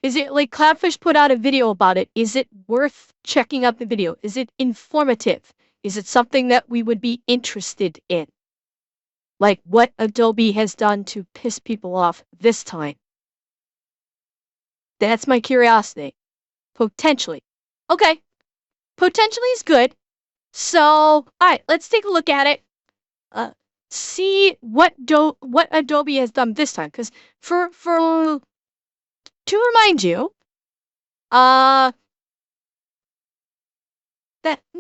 Is it like Clownfish put out a video about it? Is it worth checking out the video? Is it informative? Is it something that we would be interested in? Like what Adobe has done to piss people off this time. That's my curiosity. Potentially. Okay. Potentially is good. So, all right, let's take a look at it. See what Adobe has done this time. Because to remind you,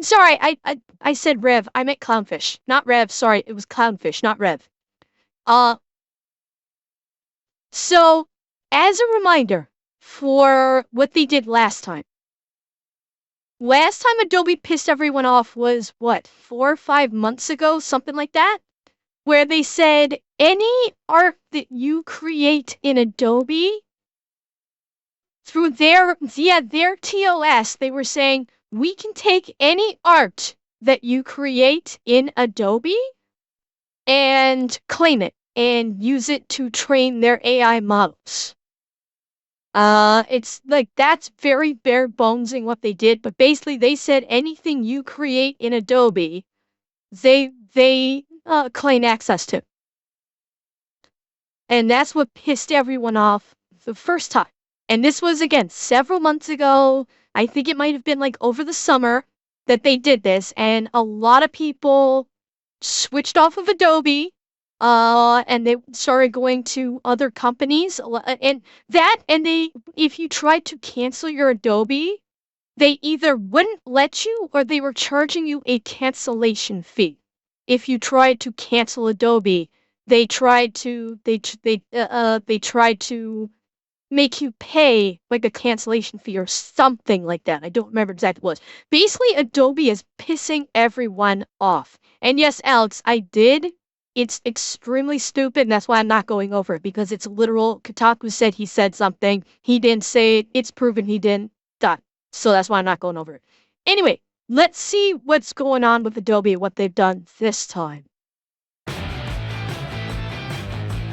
sorry, I said Rev. I meant Clownfish, not Rev. Sorry, it was Clownfish, not Rev. So as a reminder for what they did last time. Last time Adobe pissed everyone off was what, 4 or 5 months ago, something like that, where they said any art that you create in Adobe through their TOS, they were saying, we can take any art that you create in Adobe and claim it and use it to train their AI models. It's like, that's very bare bonesing what they did, but basically they said anything you create in Adobe, they claim access to. And that's what pissed everyone off the first time. And this was, again, several months ago. I think it might have been like over the summer that they did this, and a lot of people switched off of Adobe, and they started going to other companies, and if you tried to cancel your Adobe, they either wouldn't let you or they were charging you a cancellation fee. If you tried to cancel Adobe, they tried to make you pay like a cancellation fee or something like that. I don't remember exactly what it was. Basically, Adobe is pissing everyone off. And yes, Alex, I did. It's extremely stupid, and that's why I'm not going over it, because it's literal. Kotaku said he said something. He didn't say it. It's proven he didn't. Done. So that's why I'm not going over it. Anyway, let's see what's going on with Adobe, what they've done this time.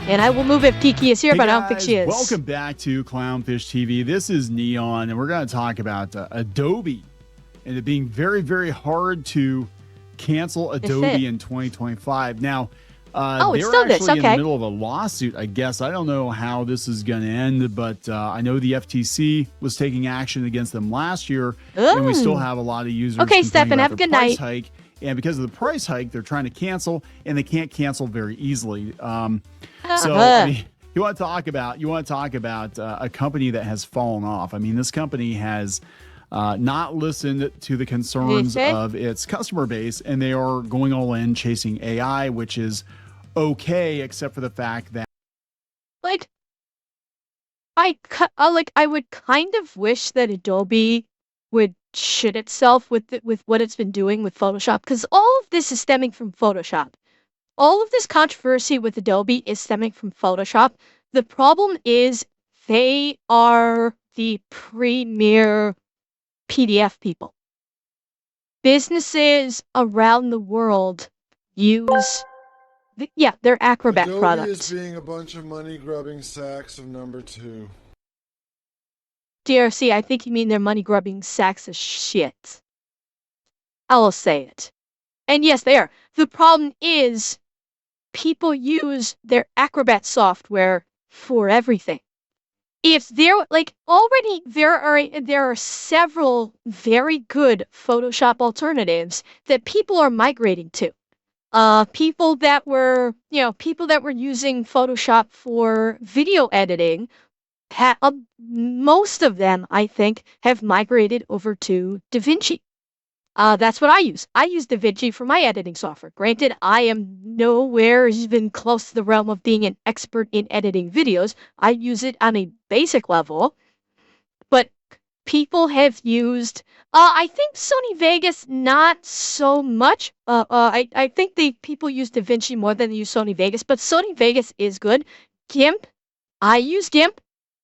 And I will move if Kiki is here, hey but guys, I don't think she is. Welcome back to Clownfish TV. This is Neon, and we're going to talk about Adobe and it being very, very hard to cancel Adobe in 2025. Now, they're actually in the middle of a lawsuit, I guess. I don't know how this is going to end, but I know the FTC was taking action against them last year, and we still have a lot of users. Okay, Stefan, have a good night. Hike. And because of the price hike, they're trying to cancel, and they can't cancel very easily. So I mean, you want to talk about a company that has fallen off. I mean, this company has not listened to the concerns of its customer base, and they are going all in chasing AI, which is okay, except for the fact that I would kind of wish that Adobe would shit itself with what it's been doing with Photoshop, because all of this is stemming from Photoshop. All of this controversy with Adobe is stemming from Photoshop. The problem is they are the premier PDF people. Businesses around the world use their Acrobat Adobe products. is being a bunch of money-grubbing sacks of number 2. DRC, I think you mean they're money-grubbing sacks of shit. I'll say it. And yes, they are. The problem is people use their Acrobat software for everything. If there already there are several very good Photoshop alternatives that people are migrating to. People that were using Photoshop for video editing, most of them, I think, have migrated over to DaVinci. That's what I use. I use DaVinci for my editing software. Granted, I am nowhere even close to the realm of being an expert in editing videos. I use it on a basic level, but people have used, I think Sony Vegas, not so much. I think people use DaVinci more than they use Sony Vegas, but Sony Vegas is good. GIMP, I use GIMP.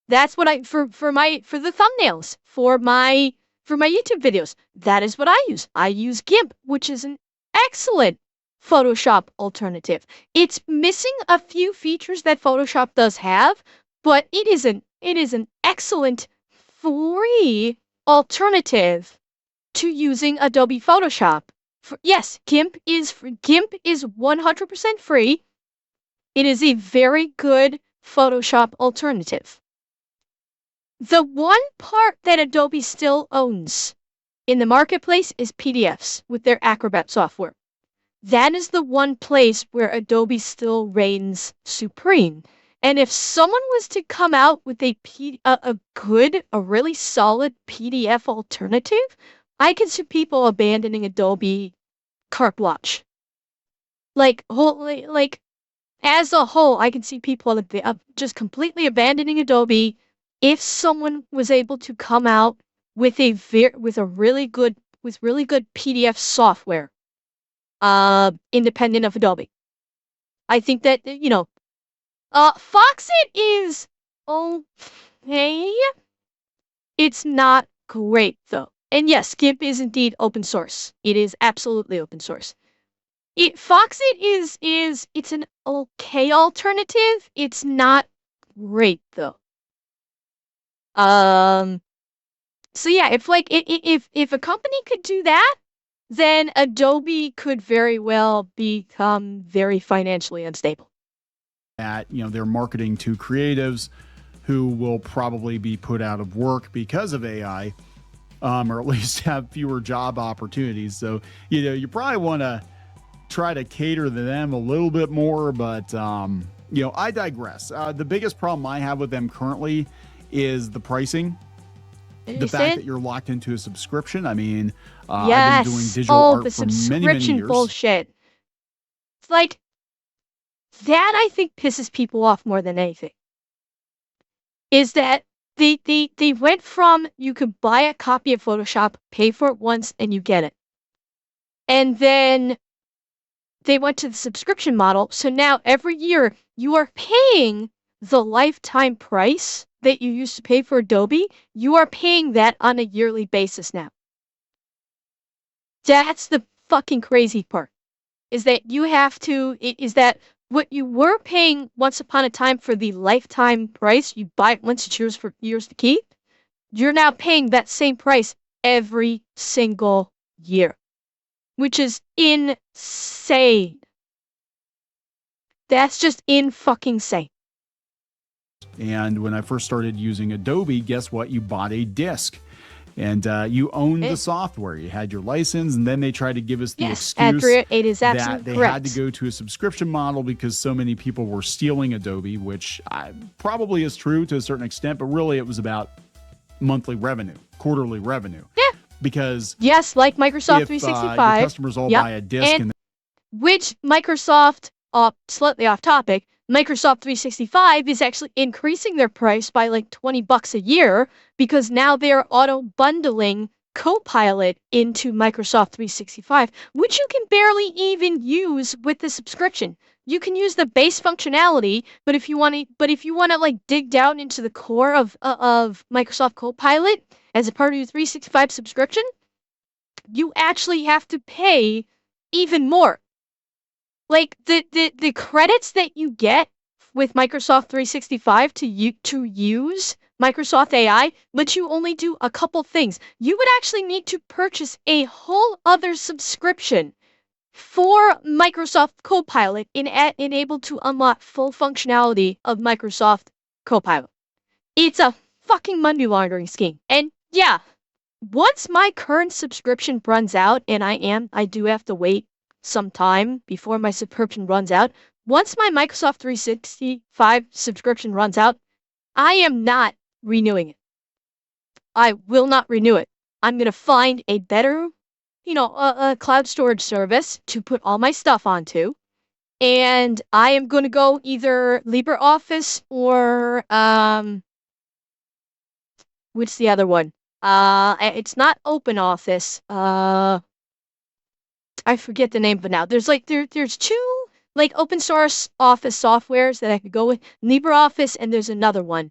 That's what for the thumbnails, for my YouTube videos. That is what I use. I use GIMP, which is an excellent Photoshop alternative. It's missing a few features that Photoshop does have, but it is an excellent free alternative to using Adobe Photoshop. Yes, GIMP is 100% free. It is a very good Photoshop alternative. The one part that Adobe still owns in the marketplace is PDFs with their Acrobat software. That is the one place where Adobe still reigns supreme. And if someone was to come out with a really solid PDF alternative, I can see people abandoning Adobe carte blanche. Like as a whole, I can see people just completely abandoning Adobe if someone was able to come out with really good PDF software, independent of Adobe. I think that Foxit is okay. It's not great though. And yes, GIMP is indeed open source. It is absolutely open source. Foxit it's an okay alternative. It's not great though. So yeah, if a company could do that, then Adobe could very well become very financially unstable. That, they're marketing to creatives who will probably be put out of work because of AI, or at least have fewer job opportunities. So, you probably want to try to cater to them a little bit more, but, I digress. The biggest problem I have with them currently is the pricing. The fact that you're locked into a subscription. I mean, I've been doing digital art for many, many years. Bullshit. It's like, that I think pisses people off more than anything. Is that they went from, you could buy a copy of Photoshop, pay for it once, and you get it. And then they went to the subscription model, so now every year you are paying the lifetime price that you used to pay for Adobe. You are paying that on a yearly basis now. That's the fucking crazy part. Is that what you were paying once upon a time for the lifetime price, you buy it once, it's yours for years to keep, you're now paying that same price every single year, which is insane. That's just in-fucking-sane. And when I first started using Adobe, guess what? You bought a disc. And you owned the software. You had your license, and then they tried to give us the excuse it is that they had to go to a subscription model because so many people were stealing Adobe, which probably is true to a certain extent, but really it was about monthly revenue, quarterly revenue. Yeah. Because yes, like Microsoft 365, your customers all buy a disc, and which Microsoft, slightly off topic, Microsoft 365 is actually increasing their price by like $20 a year because now they're auto-bundling Copilot into Microsoft 365, which you can barely even use with the subscription. You can use the base functionality, but if you want to like dig down into the core of Microsoft Copilot as a part of your 365 subscription, you actually have to pay even more. Like the credits that you get with Microsoft 365 to use Microsoft AI, but you only do a couple things. You would actually need to purchase a whole other subscription for Microsoft Copilot in able to unlock full functionality of Microsoft Copilot. It's a fucking money laundering scheme. And yeah, once my current subscription runs out, and I do have to wait some time before my subscription runs out. Once my Microsoft 365 subscription runs out, I am not renewing it. I will not renew it. I'm going to find a better, a cloud storage service to put all my stuff onto. And I am going to go either LibreOffice or, what's the other one? It's not OpenOffice. I forget the name of it now. There's two like open source office softwares that I could go with, LibreOffice, and there's another one.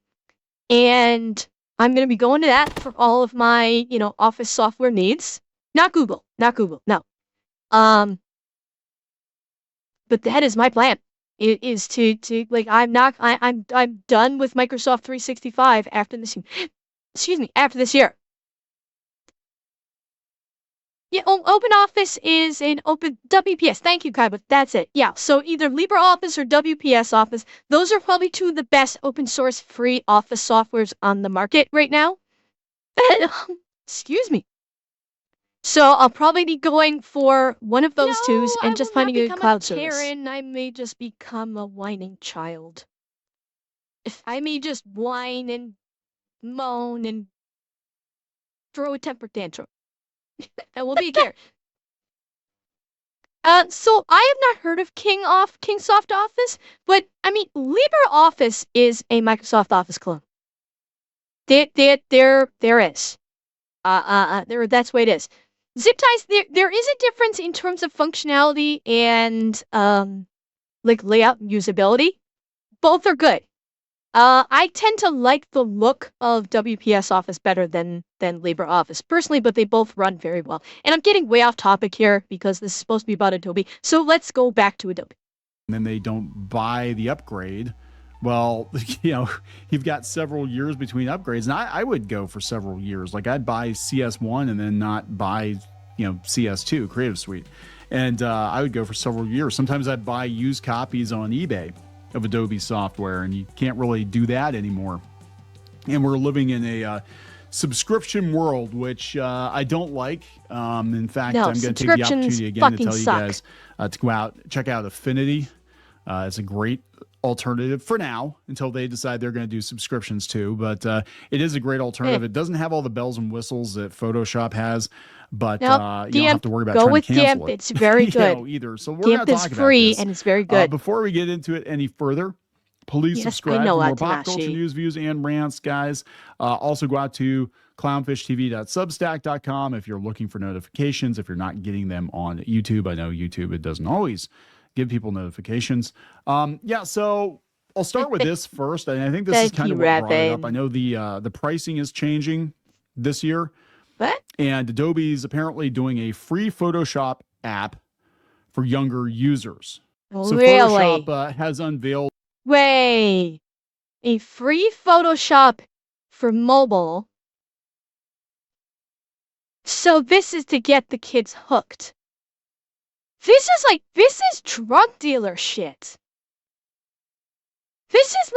And I'm going to be going to that for all of my, office software needs. Not Google, no. But that is my plan. It is to like I'm done with Microsoft 365 after this. after this year. Yeah, Open Office is an open WPS. Thank you, Kai, but that's it. Yeah, so either LibreOffice or WPS Office. Those are probably two of the best open source free office softwares on the market right now. Excuse me. So I'll probably be going for one of those twos and just finding a cloud service. Karen, I may just become a whining child. If I may just whine and moan and throw a temper tantrum. That will be a Karen. So I have not heard of Kingsoft Office, but I mean LibreOffice is a Microsoft Office clone. There is. That's the way it is. Zip ties, there is a difference in terms of functionality and like layout and usability. Both are good. I tend to like the look of WPS Office better than LibreOffice personally, but they both run very well. And I'm getting way off topic here because this is supposed to be about Adobe. So let's go back to Adobe. And then they don't buy the upgrade. Well, you've got several years between upgrades, and I would go for several years. Like I'd buy CS1 and then not buy, CS2 Creative Suite, and I would go for several years. Sometimes I'd buy used copies on eBay of Adobe software, and you can't really do that anymore. And we're living in a subscription world, which I don't like. In fact, I'm going to take the opportunity again to tell you guys to go out, check out Affinity. It's a great alternative for now until they decide they're going to do subscriptions too. But it is a great alternative. It doesn't have all the bells and whistles that Photoshop has, but you don't have to worry about trying to cancel it. It's very good. Either. So we're going to talk about free this. And it's very good. Before we get into it any further, please subscribe for more pop culture news, views, and rants, guys. Also go out to clownfishtv.substack.com if you're looking for notifications, if you're not getting them on YouTube. I know YouTube, it doesn't always give people notifications. So I'll start with this first. And I think this is kind of what brought it up. I know the pricing is changing this year. What? And Adobe's apparently doing a free Photoshop app for younger users. So Photoshop has unveiled a free Photoshop for mobile. So this is to get the kids hooked. This is drug dealer shit. This is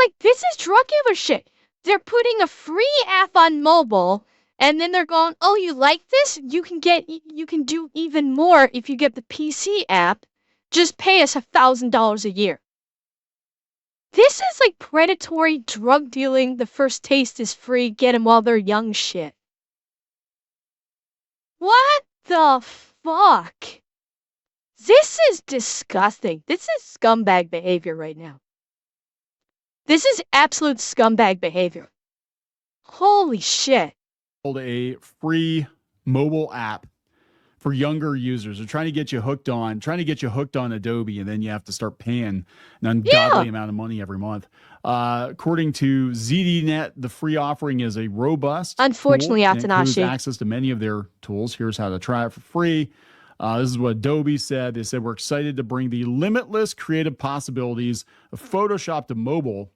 drug dealer shit. They're putting a free app on mobile, and then they're going, oh, you like this? You can do even more if you get the PC app. Just pay us $1,000 a year. This is like predatory drug dealing. The first taste is free. Get them while they're young shit. What the fuck? This is disgusting. This is scumbag behavior right now. This is absolute scumbag behavior. Holy shit. A free mobile app for younger users. They're trying to get you hooked on Adobe, and then you have to start paying an ungodly amount of money every month. According to ZDNet, the free offering is a robust Unfortunately, tool and includes access to many of their tools. Here's how to try it for free. This is what Adobe said. They said, we're excited to bring the limitless creative possibilities of Photoshop to mobile,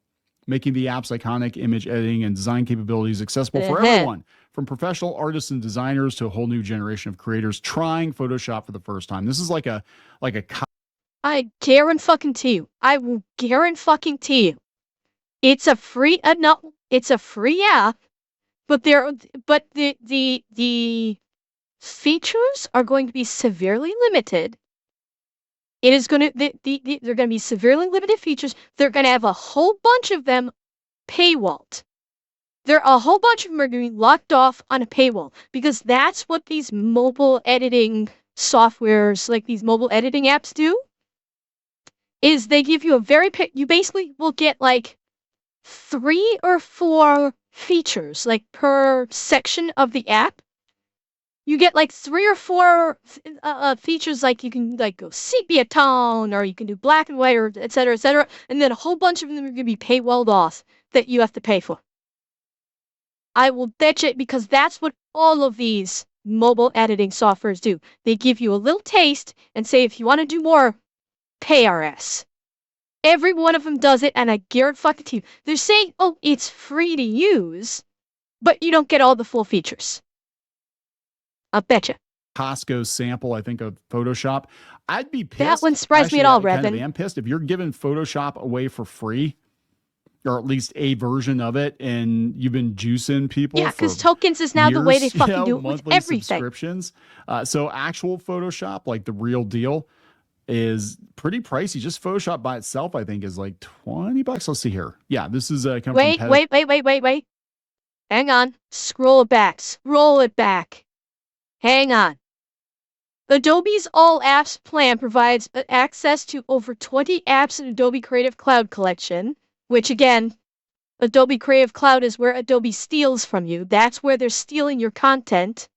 making the app's iconic image editing and design capabilities accessible for everyone, from professional artists and designers to a whole new generation of creators trying Photoshop for the first time. This is like a I guarantee you. I will guarantee you. It's a free it's a free app, but the features are going to be severely limited. It is going to they're going to be severely limited features. They're going to have a whole bunch of them paywalled. A whole bunch of them are going to be locked off on a paywall because that's what these mobile editing softwares, like these mobile editing apps, do. Is they give you you basically will get like 3 or 4 features like per section of the app. You get like 3 or 4 features, like you can like go sepia tone, or you can do black and white, or et cetera, and then a whole bunch of them are going to be paywalled off that you have to pay for. I will bet you, because that's what all of these mobile editing softwares do. They give you a little taste and say, if you want to do more, pay our ass. Every one of them does it, and I guarantee you, they're saying, oh, it's free to use. but you don't get all the full features. I'll betcha. Costco sample, I think, of Photoshop. I'd be pissed. That wouldn't surprise me at all, Actually, I kind of Revan. am pissed if you're giving Photoshop away for free, or at least a version of it, and you've been juicing people. Yeah, for because tokens is now the way they years, fucking do it with monthly everything. subscriptions. So actual Photoshop, like the real deal, is pretty pricey. Just Photoshop by itself, I think, is like $20. Let's see here. Yeah, this is coming from Wait. Hang on. Scroll it back. Scroll it back. Hang on. Adobe's All Apps plan provides access to over 20 apps in Adobe Creative Cloud Collection, which again, Adobe Creative Cloud is where Adobe steals from you. That's where they're stealing your content.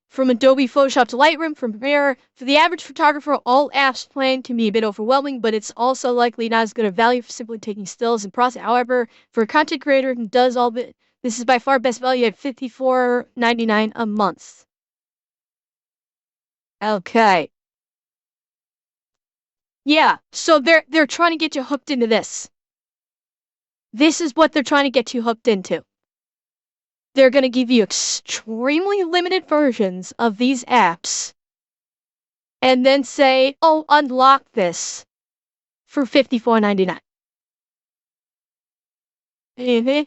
From Adobe Photoshop to Lightroom, from Premiere. For the average photographer, All Apps plan can be a bit overwhelming, but it's also likely not as good a value for simply taking stills and process. However, for a content creator who does all this is by far best value at $54.99 a month. Okay. Yeah, so they're trying to get you hooked into this. This is what they're trying to get you hooked into. They're going to give you extremely limited versions of these apps and then say, oh, unlock this for $54.99. Mm-hmm.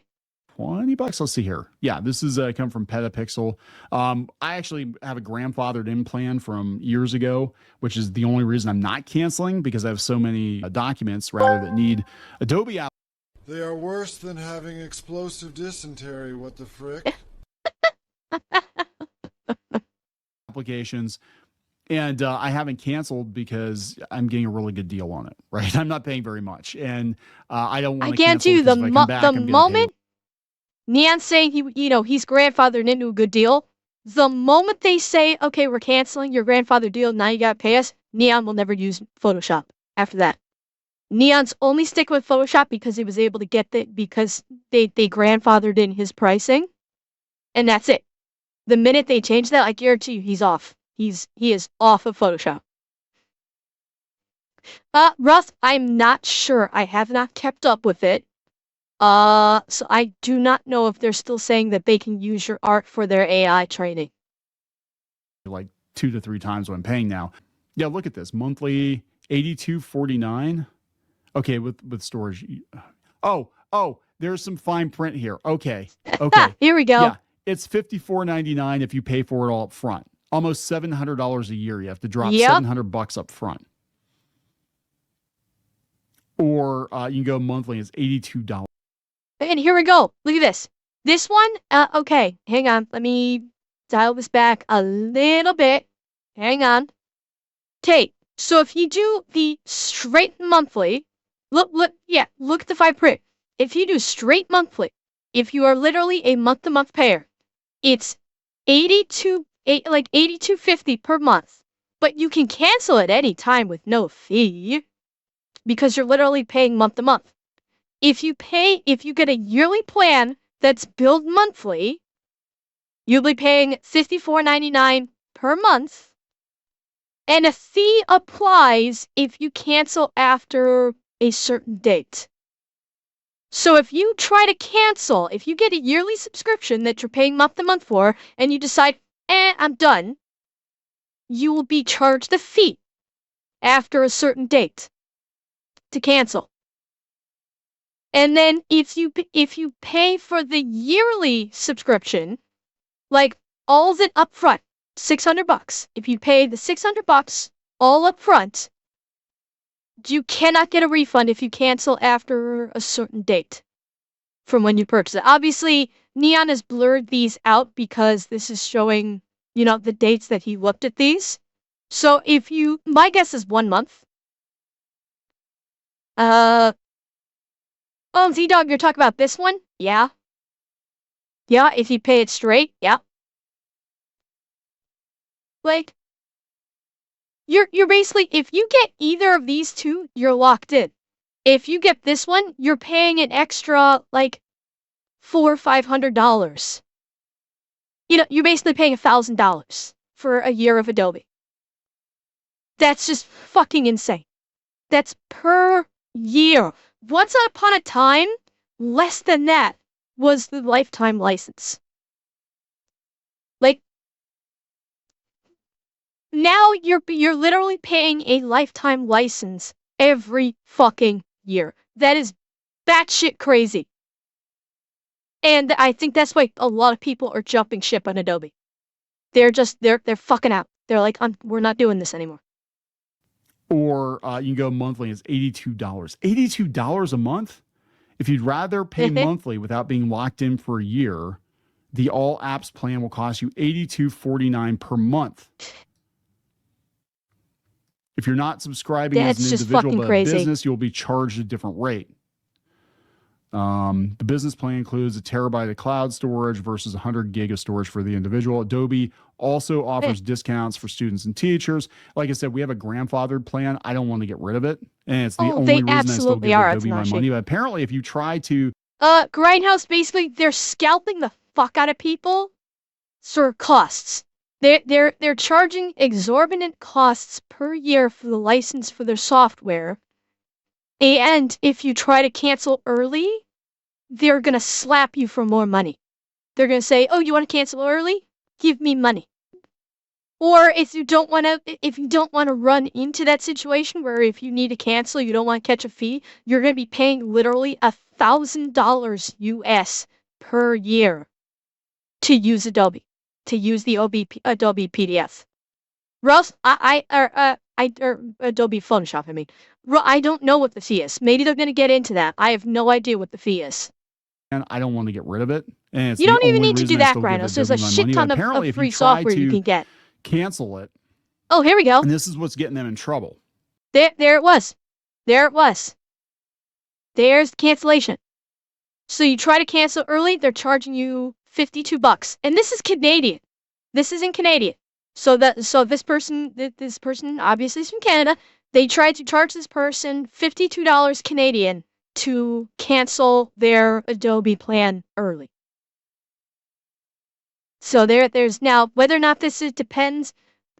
$20. Let's see here. Yeah, this is come from Petapixel. I actually have a grandfathered in plan from years ago, which is the only reason I'm not canceling, because I have so many documents rather that need Adobe app. They are worse than having explosive dysentery. What the frick? Applications. And I haven't canceled because I'm getting a really good deal on it, right? I'm not paying very much, and I don't want to cancel. You the moment Neon's saying he's grandfathered into a good deal, the moment they say, okay, we're canceling your grandfather deal, now you gotta pay us, Neon will never use Photoshop after that. Neon's only stick with Photoshop because he was able to get it because they grandfathered in his pricing, and that's it. The minute they change that, I guarantee you he's off. He is off of Photoshop. Russ, I'm not sure. I have not kept up with it. So I do not know if they're still saying that they can use your art for their AI training. Like 2 to 3 times what I'm paying now. Yeah, look at this. Monthly $82.49. Okay, with storage. Oh, there's some fine print here. Okay. Here we go. Yeah, it's $54.99 if you pay for it all up front. Almost $700 a year. You have to drop $700 up front. Or you can go monthly. It's $82. And here we go. Look at this. This one, okay, hang on. Let me dial this back a little bit. Hang on. Okay, so if you do the straight monthly, look at the fine print. If you do straight monthly, if you are literally a month-to-month payer, it's $82.50 per month. But you can cancel at any time with no fee because you're literally paying month to month. If you get a yearly plan that's billed monthly, you'll be paying $54.99 per month, and a fee applies if you cancel after a certain date. So if you try to cancel, if you get a yearly subscription that you're paying month to month for, and you decide, I'm done, you will be charged a fee after a certain date to cancel. And then if you pay for the yearly subscription, like all of it up front, $600. If you pay the $600 all up front, you cannot get a refund if you cancel after a certain date from when you purchase it. Obviously, Neon has blurred these out because this is showing, the dates that he looked at these. So my guess is 1 month. Oh, Z-Dog, you're talking about this one? Yeah. Yeah, if you pay it straight, yeah. Like, you're basically, if you get either of these two, you're locked in. If you get this one, you're paying an extra, like, $400 or $500. You're basically paying $1,000 for a year of Adobe. That's just fucking insane. That's per year. Once upon a time, less than that was the lifetime license. Like, now you're literally paying a lifetime license every fucking year. That is batshit crazy. And I think that's why a lot of people are jumping ship on Adobe. They're fucking out. They're like, we're not doing this anymore. Or you can go monthly. It's $82. $82 a month? If you'd rather pay monthly without being locked in for a year, the all apps plan will cost you $82.49 per month. If you're not subscribing as an individual but a business, you'll be charged a different rate. The business plan includes a terabyte of cloud storage versus 100 gig of storage for the individual. Adobe also offers discounts for students and teachers. Like I said, we have a grandfathered plan. I don't want to get rid of it. And it's the only reason I still give Adobe my money. But apparently, if you try to... Grindhouse, basically, they're scalping the fuck out of people for costs. They're charging exorbitant costs per year for the license for their software. And if you try to cancel early, they're going to slap you for more money. They're going to say, oh, you want to cancel early? Give me money. Or if you don't want to run into that situation where if you need to cancel, you don't want to catch a fee, you're going to be paying literally $1,000 US per year to use Adobe, to use the Adobe PDF. Russ, Adobe Photoshop, I mean. I don't know what the fee is. Maybe they're going to get into that. I have no idea what the fee is. And I don't want to get rid of it. And it's you don't even need to do that, Granos. There's a shit ton of free software you can get. Cancel it. Oh, here we go. And this is what's getting them in trouble. There it was. There it was. There's the cancellation. So you try to cancel early, they're charging you $52. And this is Canadian. This isn't Canadian. So this person obviously is from Canada. They tried to charge this person $52 Canadian to cancel their Adobe plan early. So there's now, whether or not this depends.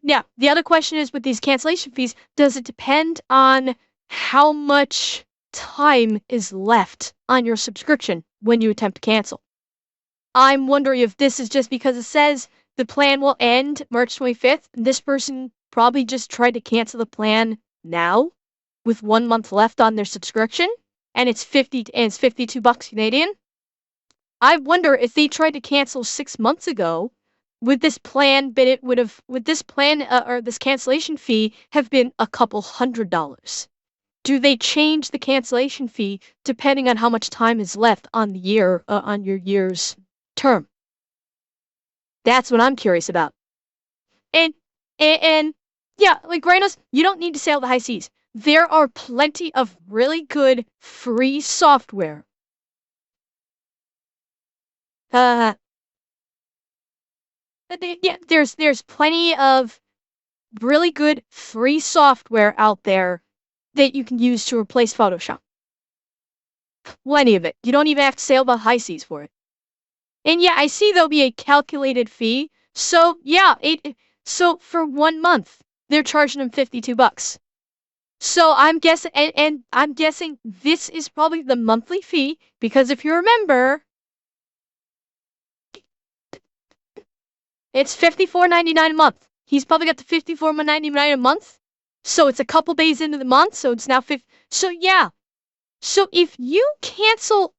Now, the other question is with these cancellation fees, does it depend on how much time is left on your subscription when you attempt to cancel? I'm wondering if this is just because it says the plan will end March 25th. And this person probably just tried to cancel the plan now with 1 month left on their subscription, and it's $52 Canadian. I wonder if they tried to cancel 6 months ago with this plan, but it would have, with this plan or this cancellation fee have been a couple $100. Do they change the cancellation fee depending on how much time is left on the year, on your year's term? That's what I'm curious about. And yeah, like Granos, you don't need to sail the high seas. There are plenty of really good free software. Yeah, there's plenty of really good free software out there that you can use to replace Photoshop. Plenty of it. You don't even have to sail the high seas for it. And yeah, I see there'll be a calculated fee. So yeah, so for 1 month, they're charging them $52. So I'm guessing, and I'm guessing this is probably the monthly fee, because if you remember, it's $54.99 a month. He's probably got the $54.99 a month. So it's a couple days into the month, so it's now 50. So yeah. So if you cancel,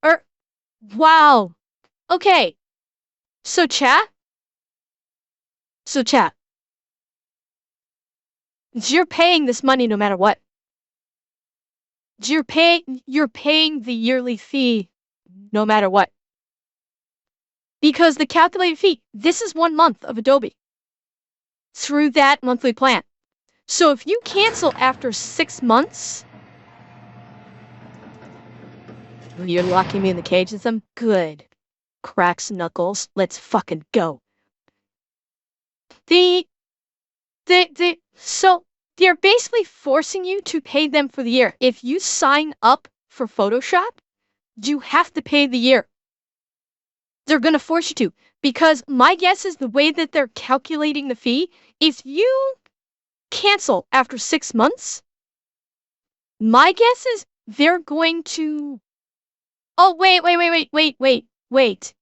wow. Okay. So chat. You're paying this money no matter what. You're paying the yearly fee no matter what. Because the calculated fee, this is 1 month of Adobe through that monthly plan. So if you cancel after 6 months, you're locking me in the cage with them? Good. Cracks knuckles. Let's fucking go. So they're basically forcing you to pay them for the year. If you sign up for Photoshop, you have to pay the year. They're going to force you to, because my guess is the way that they're calculating the fee, if you cancel after 6 months, my guess is they're going to, oh, wait. wait.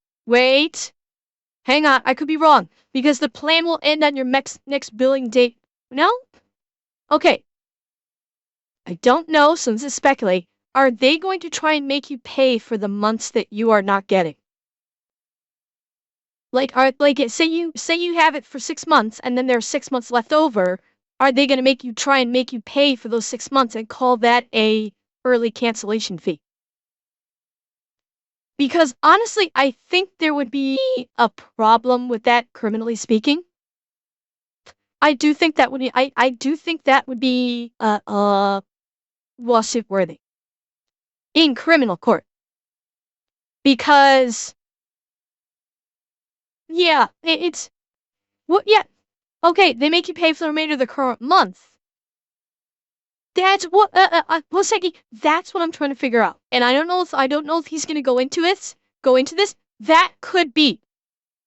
Hang on, I could be wrong. Because the plan will end on your next billing date. No? Okay. I don't know, so this is speculate. Are they going to try and make you pay for the months that you are not getting? Say you have it for 6 months and then there's 6 months left over. Are they going to try and make you pay for those 6 months and call that a early cancellation fee? Because honestly, I think there would be a problem with that, criminally speaking. I do think that would be lawsuit worthy in criminal court. Because yeah, it's well, yeah. Okay, they make you pay for the remainder of the current month. That's what Hoseki, that's what I'm trying to figure out. And I don't know if he's gonna go into this. That could be.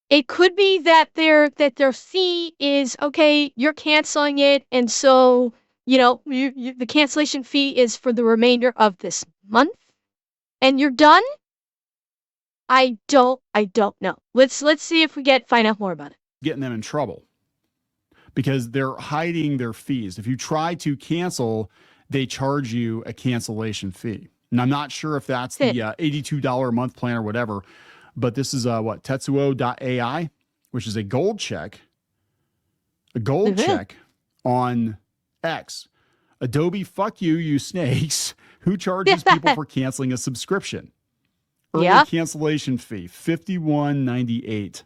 It could be that their fee is okay, you're canceling it, and so the cancellation fee is for the remainder of this month, and you're done. I don't know. Let's see if we find out more about it. Getting them in trouble because they're hiding their fees. If you try to cancel, they charge you a cancellation fee. And I'm not sure if that's the $82 a month plan or whatever, but this is Tetsuo.ai, which is a gold check on X. Adobe, fuck you, you snakes. Who charges people for canceling a subscription? Early cancellation fee, $51.98.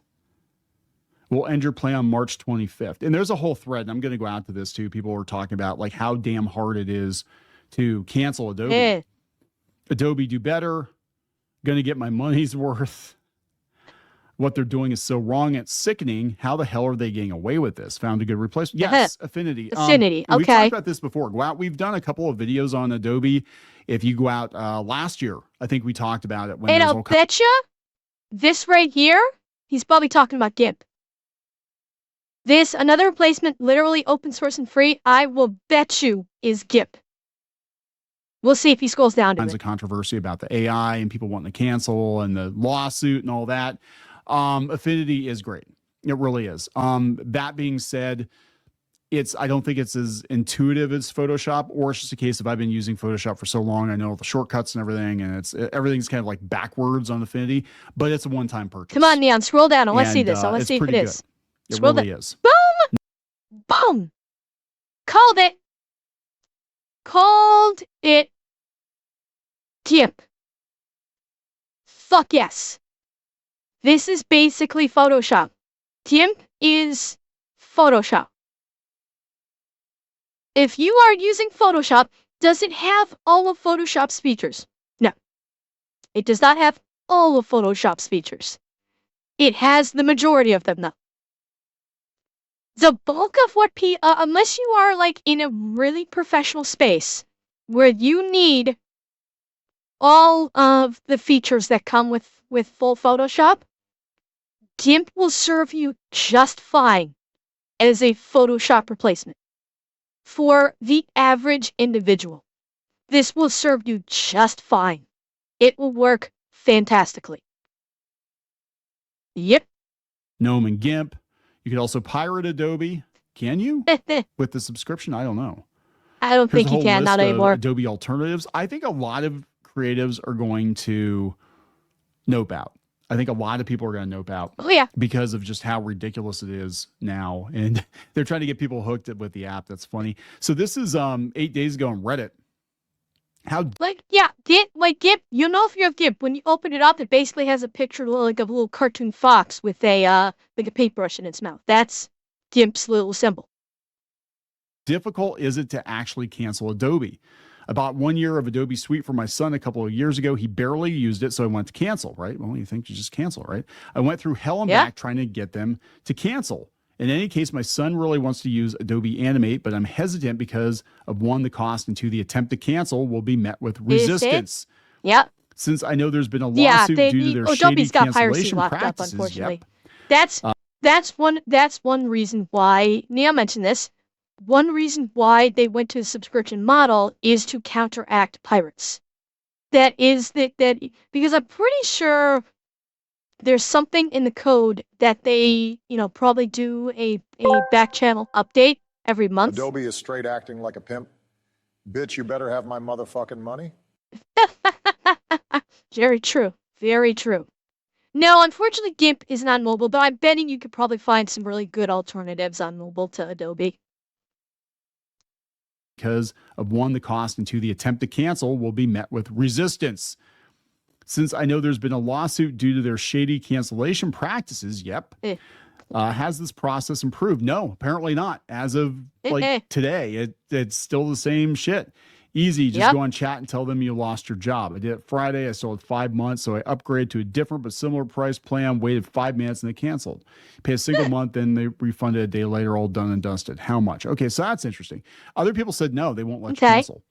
We'll end your plan on March 25th. And there's a whole thread, and I'm going to go out to this too. People were talking about like how damn hard it is to cancel Adobe. Adobe, do better. Going to get my money's worth. What they're doing is so wrong. It's sickening. How the hell are they getting away with this? Found a good replacement. Yes, Affinity. Okay. We've talked about this before. Go out. We've done a couple of videos on Adobe. If you go out last year, I think we talked about it. And I'll bet you this right here, he's probably talking about GIMP. This, another replacement, literally open source and free, I will bet you is GIMP. We'll see if he scrolls down to it. Tons of controversy about the AI and people wanting to cancel and the lawsuit and all that. Affinity is great. It really is. That being said, I don't think it's as intuitive as Photoshop, or it's just a case of I've been using Photoshop for so long, I know the shortcuts and everything, and everything's kind of like backwards on Affinity, but it's a one-time purchase. Come on, Neon, scroll down. Let's see this. Let's see if it is. It really is. Boom! Boom! Called it. Called it. GIMP. Fuck yes. This is basically Photoshop. GIMP is Photoshop. If you are using Photoshop, does it have all of Photoshop's features? No. It does not have all of Photoshop's features. It has the majority of them, though. The bulk of what unless you are like in a really professional space where you need all of the features that come with full Photoshop, GIMP will serve you just fine as a Photoshop replacement. For the average individual, this will serve you just fine. It will work fantastically. Yep. GNOME and GIMP. You could also pirate Adobe. Can you? With the subscription? I don't know. I don't think you can, not anymore. Adobe alternatives. I think a lot of creatives are going to nope out. I think a lot of people are going to nope out. Oh, yeah. Because of just how ridiculous it is now. And they're trying to get people hooked with the app. That's funny. So this is 8 days ago on Reddit. GIMP, you know, if you have GIMP, when you open it up, it basically has a picture like of a little cartoon fox with a paintbrush in its mouth. That's GIMP's little symbol. Difficult is it to actually cancel Adobe? I bought 1 year of Adobe Suite for my son a couple of years ago. He barely used it, so I went to cancel, right? Well, you think you just cancel, right? I went through hell and back trying to get them to cancel. In any case, my son really wants to use Adobe Animate, but I'm hesitant because of one, the cost, and two, the attempt to cancel will be met with resistance. Yep. Since I know there's been a lawsuit due to their Adobe's shady got piracy cancellation locked practices. up, unfortunately. Yep. That's one reason why Neil mentioned this. One reason why they went to a subscription model is to counteract pirates. That because I'm pretty sure there's something in the code that they, probably do a back channel update every month. Adobe is straight acting like a pimp. Bitch, you better have my motherfucking money. Very true. Very true. No, unfortunately, GIMP isn't on mobile, but I'm betting you could probably find some really good alternatives on mobile to Adobe. Because of one, the cost, and two, the attempt to cancel will be met with resistance. Since I know there's been a lawsuit due to their shady cancellation practices, has this process improved? No, apparently not. As of today, it's still the same shit. Easy, just go on chat and tell them you lost your job. I did it Friday. I still had 5 months, so I upgraded to a different but similar price plan, waited 5 minutes, and they canceled. Pay a single month, then they refunded a day later, all done and dusted. How much? Okay, so that's interesting. Other people said no, they won't let you cancel.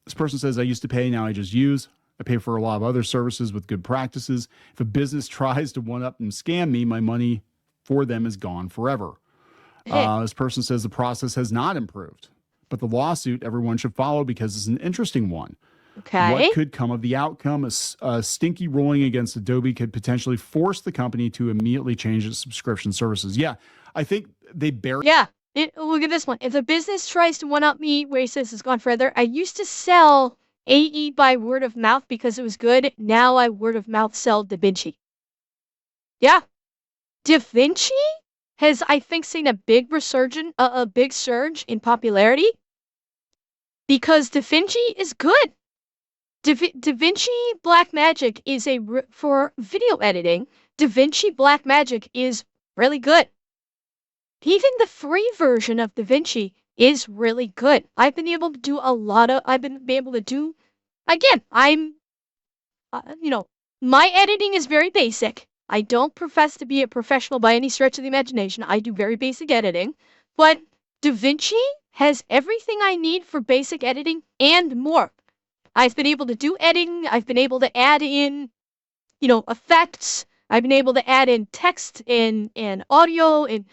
This person says, I used to pay, now I just use. I pay for a lot of other services with good practices. If a business tries to one-up and scam me, my money for them is gone forever. This person says the process has not improved, but the lawsuit everyone should follow because it's an interesting one. Okay. What could come of the outcome? A stinky ruling against Adobe could potentially force the company to immediately change its subscription services. Yeah, I think they buried. Yeah. Look at this one. If a business tries to one-up me, where he says it's gone further, I used to sell AE by word of mouth because it was good. Now I word of mouth sell DaVinci. Yeah. DaVinci has, I think, seen a big resurgence, a big surge in popularity because DaVinci is good. DaVinci Blackmagic is for video editing. DaVinci Blackmagic is really good. Even the free version of DaVinci is really good. I've been able to do again, my editing is very basic. I don't profess to be a professional by any stretch of the imagination. I do very basic editing, but DaVinci has everything I need for basic editing and more. I've been able to do editing. I've been able to add in, effects. I've been able to add in text and audio and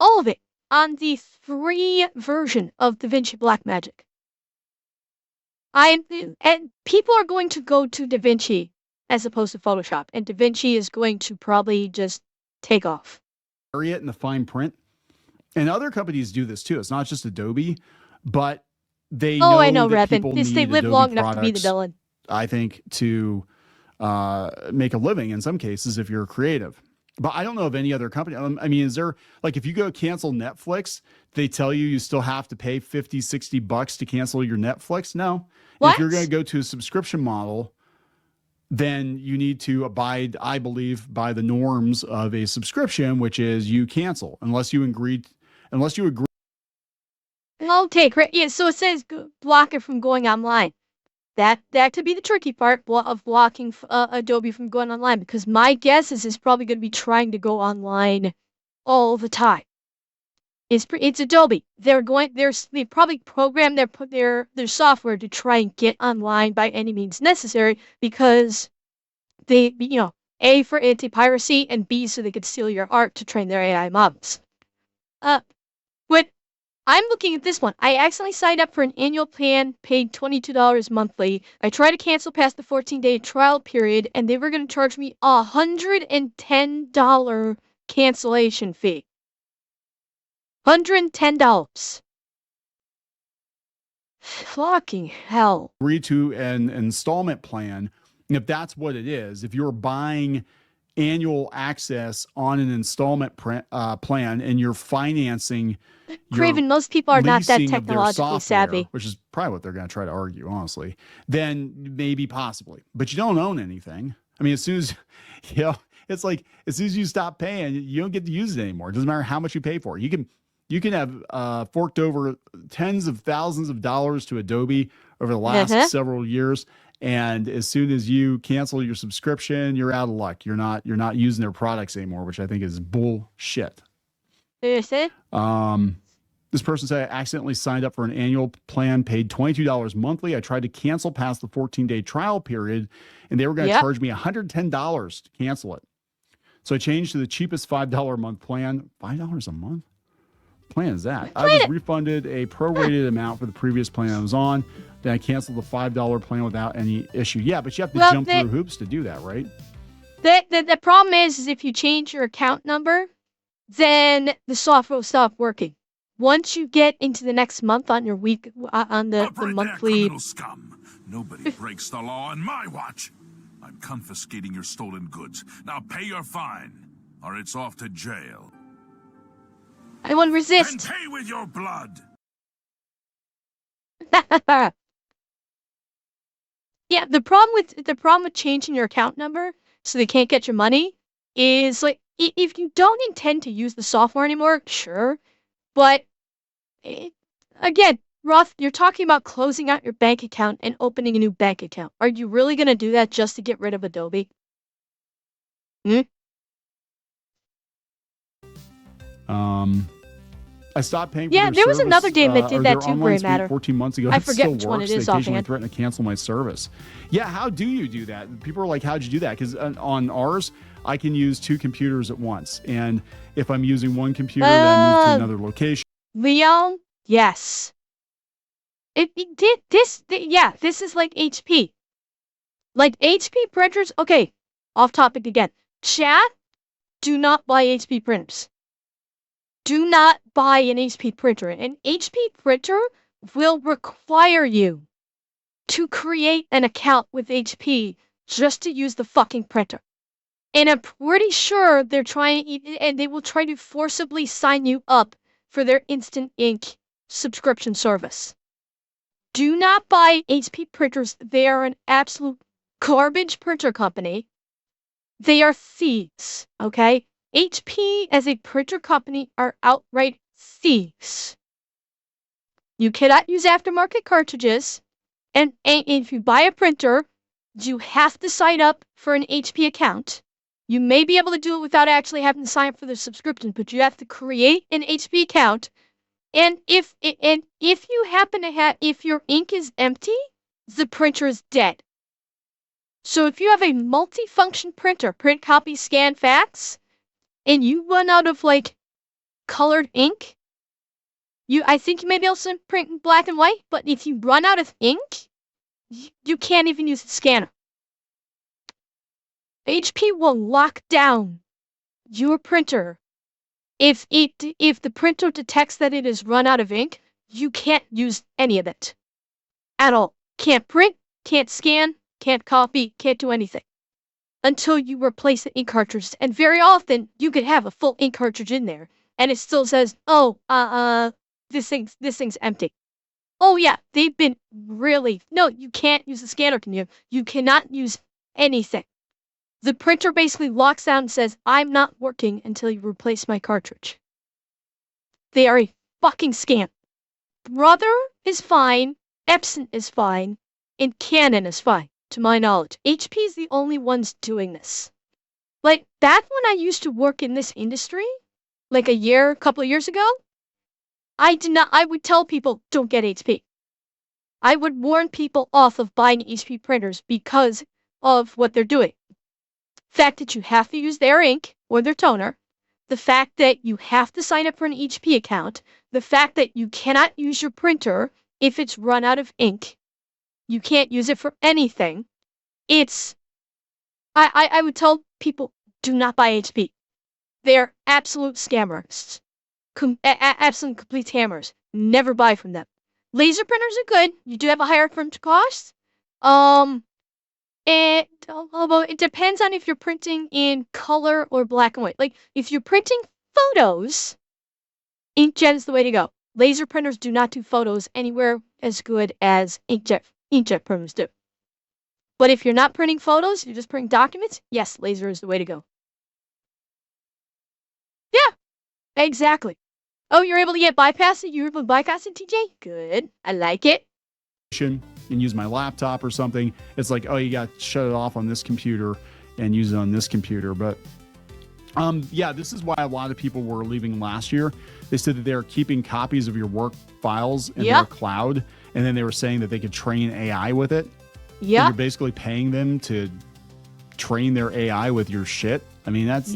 all of it on the free version of DaVinci Blackmagic. And people are going to go to DaVinci as opposed to Photoshop, and DaVinci is going to probably just take off. Bury it in the fine print. And other companies do this too. It's not just Adobe, but they know I know, that Revin. people They need live Adobe long enough to be the products, villain. I think, to make a living in some cases if you're creative. But I don't know of any other company. I mean, is there, if you go cancel Netflix, they tell you still have to pay $50, $60 to cancel your Netflix? No. What? If you're going to go to a subscription model, then you need to abide, I believe, by the norms of a subscription, which is you cancel unless you agree. Okay, great. Yeah, so it says block it from going online. That could be the tricky part of blocking Adobe from going online, because my guess is it's probably going to be trying to go online all the time. It's Adobe. They probably programmed their software to try and get online by any means necessary, because they, A, for anti-piracy, and B, so they could steal your art to train their AI models. But I'm looking at this one. I accidentally signed up for an annual plan, paid $22 monthly. I tried to cancel past the 14-day trial period, and they were going to charge me a $110 cancellation fee. $110. Fucking hell. Agree to an installment plan. And if that's what it is, if you're buying annual access on an installment plan and you're financing Craven, most people are not that leasing of their technologically software, savvy. which is probably what they're going to try to argue, honestly, then maybe possibly. But you don't own anything. I mean, as soon as, it's like as soon as you stop paying, you don't get to use it anymore. It doesn't matter how much you pay for it. You can have forked over tens of thousands of dollars to Adobe over the last several years. And as soon as you cancel your subscription, you're out of luck. You're not using their products anymore, which I think is bullshit. Seriously? This person said, I accidentally signed up for an annual plan, paid $22 monthly. I tried to cancel past the 14-day trial period, and they were going to charge me $110 to cancel it. So I changed to the cheapest $5 a month plan. $5 a month? What plan is that? I was refunded a prorated amount for the previous plan I was on. Then I canceled the $5 plan without any issue. Yeah, but you have to jump through hoops to do that, right? The problem is if you change your account number, then the software will stop working. Once you get into the next month on your week, on the monthly... Criminal scum. Nobody breaks the law on my watch. I'm confiscating your stolen goods. Now pay your fine, or it's off to jail. I won't And resist. pay with your blood. Yeah, the problem with changing your account number so they can't get your money is like if you don't intend to use the software anymore, sure, but again, Roth, you're talking about closing out your bank account and opening a new bank account. Are you really going to do that just to get rid of Adobe? I stopped paying for Yeah, their there was service, another game that did or that their too, online Gray suite Matter. 14 months ago. I It forget still which one works. it is They occasionally offhand. threaten to cancel my service. Yeah, how do you do that? People are like, how'd you do that? Because on ours, I can use 2 computers at once. And if I'm using one computer, then I move to another location. Leon, yes. It did this. Yeah, this is like HP. Like HP printers. Okay, off topic again. Chat, do not buy HP printers. Do not buy an HP printer. An HP printer will require you to create an account with HP just to use the fucking printer. And I'm pretty sure they're trying, and they will try to forcibly sign you up for their Instant Ink subscription service. Do not buy HP printers. They are an absolute garbage printer company. They are thieves, okay? HP as a printer company are outright thieves. You cannot use aftermarket cartridges, and if you buy a printer, you have to sign up for an HP account. You may be able to do it without actually having to sign up for the subscription, but you have to create an HP account. And if you happen to have, if your ink is empty, the printer is dead. So if you have a multi-function printer, print, copy, scan, fax, and you run out of like colored ink, I think you may be able to print in black and white, but if you run out of ink, you can't even use the scanner. HP will lock down your printer. If the printer detects that it has run out of ink, you can't use any of it at all. Can't print, can't scan, can't copy, can't do anything until you replace the ink cartridge. And very often you could have a full ink cartridge in there and it still says, "Oh, this thing's empty." Oh yeah, they've been really... No, you can't use the scanner, can you? You cannot use anything. The printer basically locks down and says, "I'm not working until you replace my cartridge." They are a fucking scam. Brother is fine, Epson is fine, and Canon is fine, to my knowledge. HP is the only ones doing this. Like, back when I used to work in this industry, like a couple of years ago, I would tell people, don't get HP. I would warn people off of buying HP printers because of what they're doing. The fact that you have to use their ink or their toner, the fact that you have to sign up for an HP account, the fact that you cannot use your printer if it's run out of ink, you can't use it for anything. I would tell people, do not buy HP. They're absolute scammers. Absolute complete scammers. Never buy from them. Laser printers are good. You do have a higher print cost. Although it depends on if you're printing in color or black and white. Like, if you're printing photos, inkjet is the way to go. Laser printers do not do photos anywhere as good as inkjet printers do. But if you're not printing photos, you're just printing documents, yes, laser is the way to go. Yeah, exactly. Oh, you're able to get bypass it? You're able to bypass it, TJ? Good. I like it. And use my laptop or something. It's like, oh, you got to shut it off on this computer and use it on this computer. But yeah, this is why a lot of people were leaving last year. They said that they're keeping copies of your work files in their cloud, and then they were saying that they could train AI with it. Yeah. So you're basically paying them to train their AI with your shit. I mean, that's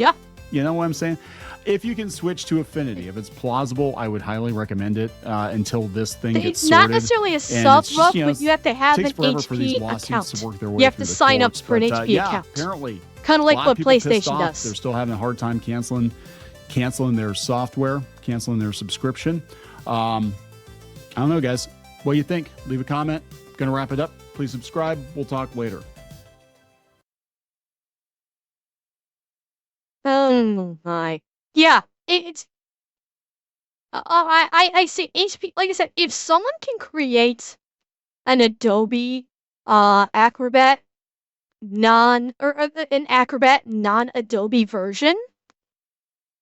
You know what I'm saying? If you can switch to Affinity, if it's plausible, I would highly recommend it until this thing gets sorted. Not necessarily a And sub it's just, rub, you know, but you have to have it an takes forever for these HP lawsuits account. to work their way You have through to the sign up courts, for an but, HP yeah, account. Apparently, Kind of a like lot what of people pissed PlayStation off. does. They're still having a hard time canceling their software, canceling their subscription. I don't know, guys. What do you think? Leave a comment. Gonna wrap it up. Please subscribe. We'll talk later. Oh my. Yeah, it's. I see HP. Like I said, if someone can create an Adobe Acrobat an Acrobat non-Adobe version,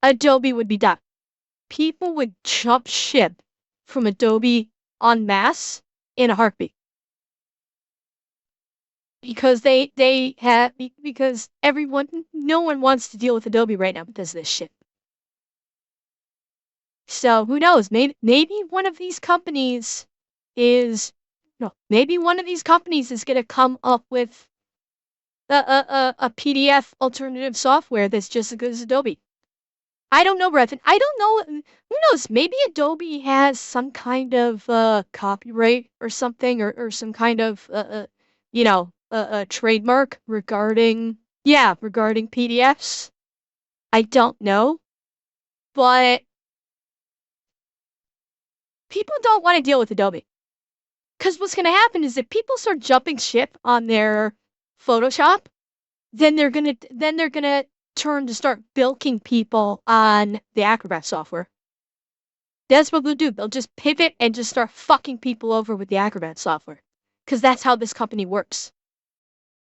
Adobe would be done. People would jump ship from Adobe en masse in a heartbeat. Because because no one wants to deal with Adobe right now because of this shit. So who knows? Maybe one of these companies is gonna come up with a PDF alternative software that's just as good as Adobe. I don't know, Brethren. I don't know. Who knows? Maybe Adobe has some kind of copyright or something, or some kind of a trademark regarding PDFs. I don't know, but people don't want to deal with Adobe. Because what's going to happen is if people start jumping ship on their Photoshop, then they're gonna turn to start bilking people on the Acrobat software. That's what they'll do. They'll just pivot and just start fucking people over with the Acrobat software. Because that's how this company works.